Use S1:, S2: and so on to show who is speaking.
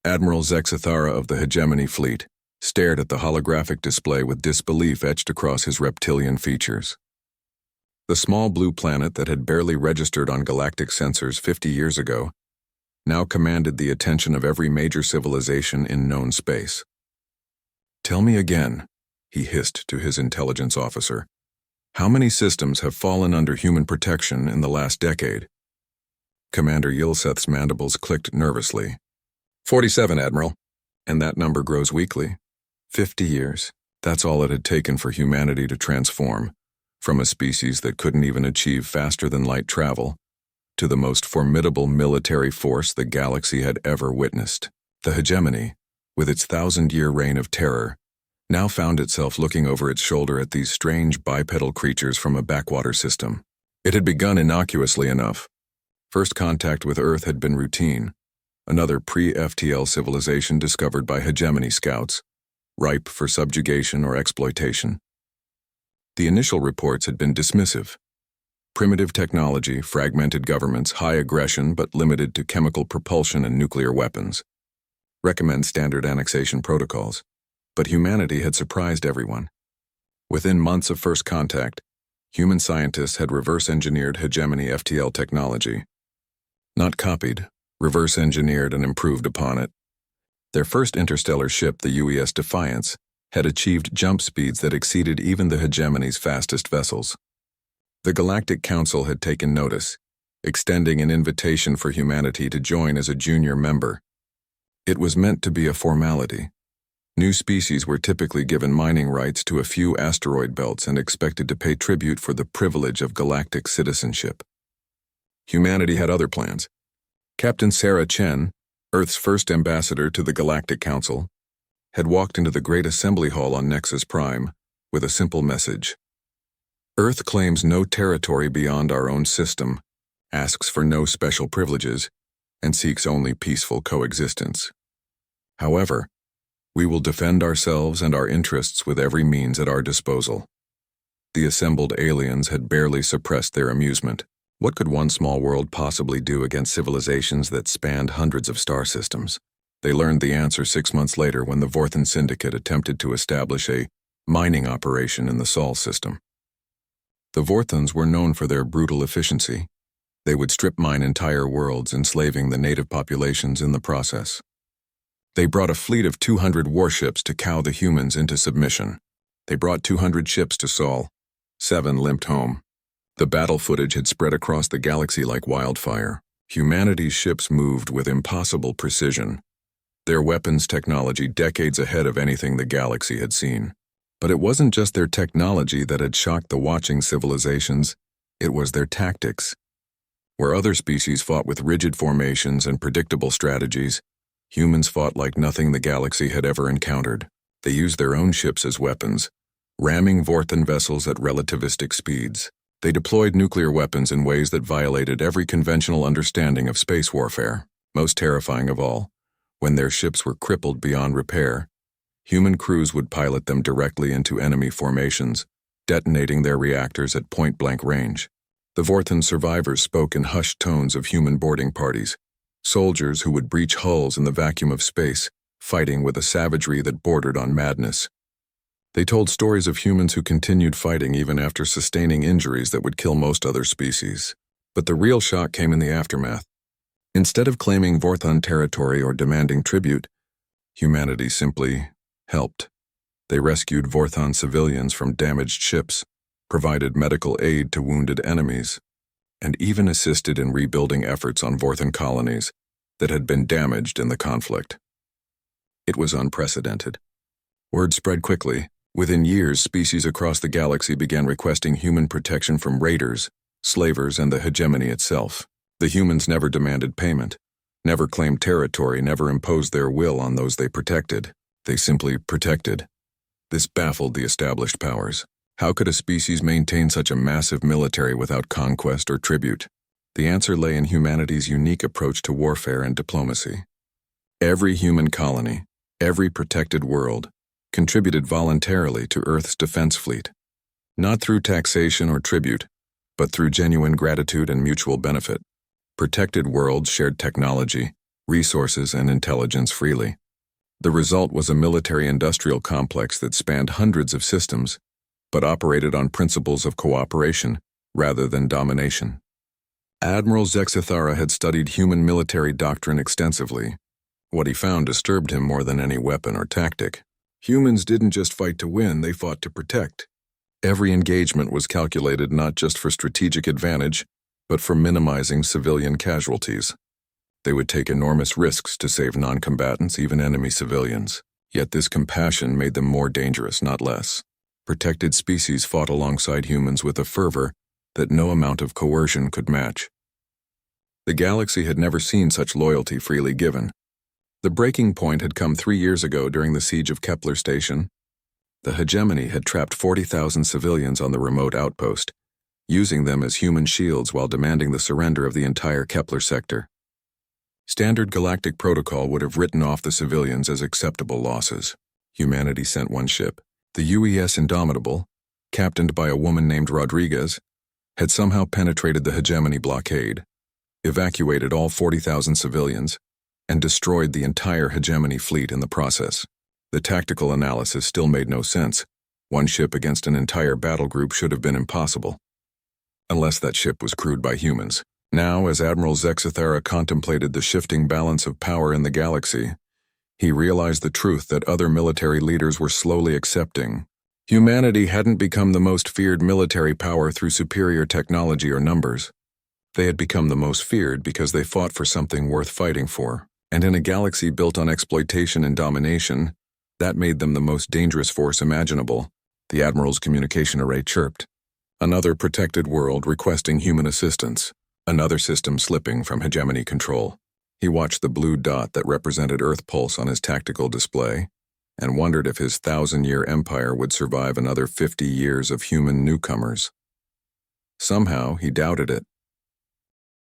S1: Admiral Zexathara of the Hegemony Fleet stared at the holographic display with disbelief etched across his reptilian features. The small blue planet that had barely registered on galactic sensors 50 years ago now commanded the attention of every major civilization in known space. "Tell me again," he hissed to his intelligence officer, "how many systems have fallen under human protection in the last decade?" Commander Yilseth's mandibles clicked nervously. 47, Admiral. And that number grows weekly. 50 years. That's all it had taken for humanity to transform, from a species that couldn't even achieve faster-than-light travel to the most formidable military force the galaxy had ever witnessed. The Hegemony, with its 1,000-year reign of terror, now found itself looking over its shoulder at these strange bipedal creatures from a backwater system. It had begun innocuously enough. First contact with Earth had been routine, another pre-FTL civilization discovered by Hegemony scouts, ripe for subjugation or exploitation. The initial reports had been dismissive. Primitive technology, fragmented governments, high aggression but limited to chemical propulsion and nuclear weapons. Recommend standard annexation protocols. But humanity had surprised everyone. Within months of first contact, human scientists had reverse-engineered Hegemony FTL technology. Not copied, reverse-engineered and improved upon it. Their first interstellar ship, the UES Defiance, had achieved jump speeds that exceeded even the Hegemony's fastest vessels. The Galactic Council had taken notice, extending an invitation for humanity to join as a junior member. It was meant to be a formality. New species were typically given mining rights to a few asteroid belts and expected to pay tribute for the privilege of galactic citizenship. Humanity had other plans. Captain Sarah Chen, Earth's first ambassador to the Galactic Council, had walked into the Great Assembly Hall on Nexus Prime with a simple message. Earth claims no territory beyond our own system, asks for no special privileges, and seeks only peaceful coexistence. However, we will defend ourselves and our interests with every means at our disposal. The assembled aliens had barely suppressed their amusement. What could one small world possibly do against civilizations that spanned hundreds of star systems? They learned the answer 6 months later when the Vorthan Syndicate attempted to establish a mining operation in the Sol system. The Vorthans were known for their brutal efficiency. They would strip mine entire worlds, enslaving the native populations in the process. They brought a fleet of 200 warships to cow the humans into submission. They brought 200 ships to Sol. 7 limped home. The battle footage had spread across the galaxy like wildfire. Humanity's ships moved with impossible precision, their weapons technology decades ahead of anything the galaxy had seen. But it wasn't just their technology that had shocked the watching civilizations, it was their tactics. Where other species fought with rigid formations and predictable strategies, humans fought like nothing the galaxy had ever encountered. They used their own ships as weapons, ramming Vorthan vessels at relativistic speeds. They deployed nuclear weapons in ways that violated every conventional understanding of space warfare. Most terrifying of all, when their ships were crippled beyond repair, human crews would pilot them directly into enemy formations, detonating their reactors at point-blank range. The Vorthan survivors spoke in hushed tones of human boarding parties, soldiers who would breach hulls in the vacuum of space, fighting with a savagery that bordered on madness. They told stories of humans who continued fighting even after sustaining injuries that would kill most other species. But the real shock came in the aftermath. Instead of claiming Vorthan territory or demanding tribute, humanity simply helped. They rescued Vorthan civilians from damaged ships, provided medical aid to wounded enemies, and even assisted in rebuilding efforts on Vorthan colonies that had been damaged in the conflict. It was unprecedented. Word spread quickly. Within years, species across the galaxy began requesting human protection from raiders, slavers, and the Hegemony itself. The humans never demanded payment, never claimed territory, never imposed their will on those they protected. They simply protected. This baffled the established powers. How could a species maintain such a massive military without conquest or tribute? The answer lay in humanity's unique approach to warfare and diplomacy. Every human colony, every protected world, contributed voluntarily to Earth's defense fleet. Not through taxation or tribute, but through genuine gratitude and mutual benefit. Protected worlds shared technology, resources, and intelligence freely. The result was a military-industrial complex that spanned hundreds of systems, but operated on principles of cooperation rather than domination. Admiral Zexithara had studied human military doctrine extensively. What he found disturbed him more than any weapon or tactic. Humans didn't just fight to win, they fought to protect. Every engagement was calculated not just for strategic advantage, but for minimizing civilian casualties. They would take enormous risks to save non-combatants, even enemy civilians. Yet this compassion made them more dangerous, not less. Protected species fought alongside humans with a fervor that no amount of coercion could match. The galaxy had never seen such loyalty freely given. The breaking point had come 3 years ago during the siege of Kepler Station. The hegemony had trapped 40,000 civilians on the remote outpost, using them as human shields while demanding the surrender of the entire Kepler sector. Standard galactic protocol would have written off the civilians as acceptable losses. Humanity sent one ship. The UES Indomitable, captained by a woman named Rodriguez, had somehow penetrated the hegemony blockade, evacuated all 40,000 civilians, and destroyed the entire hegemony fleet in the process. The tactical analysis still made no sense. One ship against an entire battle group should have been impossible, unless that ship was crewed by humans. Now, as Admiral Zexithara contemplated the shifting balance of power in the galaxy, he realized the truth that other military leaders were slowly accepting. Humanity hadn't become the most feared military power through superior technology or numbers. They had become the most feared because they fought for something worth fighting for. And in a galaxy built on exploitation and domination, that made them the most dangerous force imaginable. The Admiral's communication array chirped. Another protected world requesting human assistance. Another system slipping from hegemony control. He watched the blue dot that represented Earth Pulse on his tactical display, and wondered if his 1,000-year empire would survive another 50 years of human newcomers. Somehow, he doubted it.